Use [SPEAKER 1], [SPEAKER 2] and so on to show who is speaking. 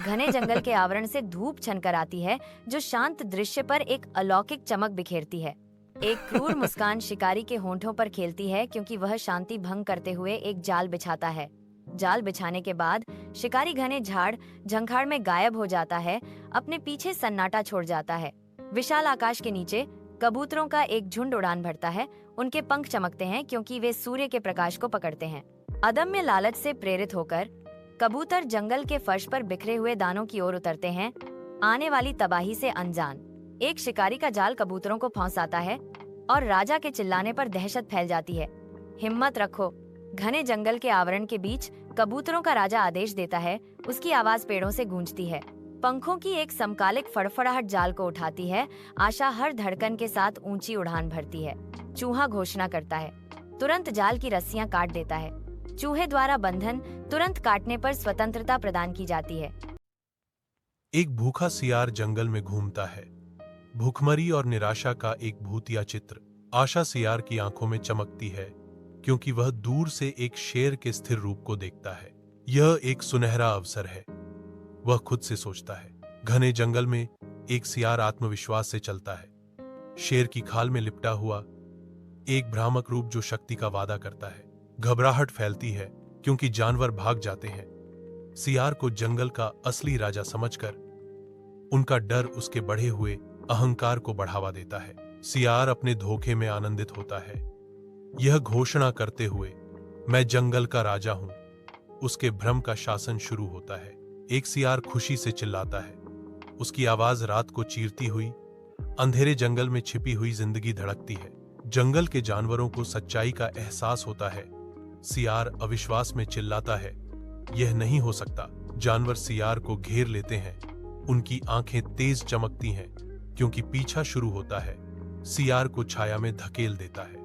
[SPEAKER 1] घने जंगल के आवरण से धूप छनकर आती है, जो शांत दृश्य पर एक अलौकिक चमक बिखेरती है। एक क्रूर मुस्कान शिकारी के होंठों पर खेलती है, क्योंकि वह शांति भंग करते हुए एक जाल बिछाता है। जाल बिछाने के बाद शिकारी घने झाड़ झंखाड़ में गायब हो जाता है, अपने पीछे सन्नाटा छोड़ जाता है। विशाल आकाश के नीचे कबूतरों का एक झुंड उड़ान भरता है। उनके पंख चमकते हैं, क्योंकि वे सूर्य के प्रकाश को पकड़ते हैं। अदम्य लालच से प्रेरित होकर कबूतर जंगल के फर्श पर बिखरे हुए दानों की ओर उतरते हैं, आने वाली तबाही से अनजान। एक शिकारी का जाल कबूतरों को फंसाता है और राजा के चिल्लाने पर दहशत फैल जाती है। हिम्मत रखो। घने जंगल के आवरण के बीच कबूतरों का राजा आदेश देता है। उसकी आवाज पेड़ों से गूंजती है। पंखों की एक समकालिक फड़फड़ाहट जाल को उठाती है। आशा हर धड़कन के साथ ऊंची उड़ान भरती है। चूहा घोषणा करता है, तुरंत जाल की रस्सियां काट देता है। चूहे द्वारा बंधन तुरंत काटने पर स्वतंत्रता प्रदान की जाती है।
[SPEAKER 2] एक भूखा सियार जंगल में घूमता है। भूखमरी और निराशा का एक भूतिया चित्र। आशा सियार की आंखों में चमकती है, क्योंकि वह दूर से एक शेर के स्थिर रूप को देखता है। यह एक सुनहरा अवसर है, वह खुद से सोचता है। घने जंगल में एक सियार आत्मविश्वास से चलता है, शेर की खाल में लिपटा हुआ एक भ्रामक रूप जो शक्ति का वादा करता है। घबराहट फैलती है, क्योंकि जानवर भाग जाते हैं। सियार को जंगल का असली राजा समझकर उनका डर उसके बढ़े हुए अहंकार को बढ़ावा देता है। सियार अपने धोखे में आनंदित होता है, यह घोषणा करते हुए, मैं जंगल का राजा हूं। उसके भ्रम का शासन शुरू होता है। एक सियार खुशी से चिल्लाता है, उसकी आवाज रात को चीरती हुई। अंधेरे जंगल में छिपी हुई जिंदगी धड़कती है। जंगल के जानवरों को सच्चाई का एहसास होता है। सियार अविश्वास में चिल्लाता है, यह नहीं हो सकता। जानवर सियार को घेर लेते हैं। उनकी आंखें तेज चमकती हैं, क्योंकि पीछा शुरू होता है। सियार को छाया में धकेल देता है।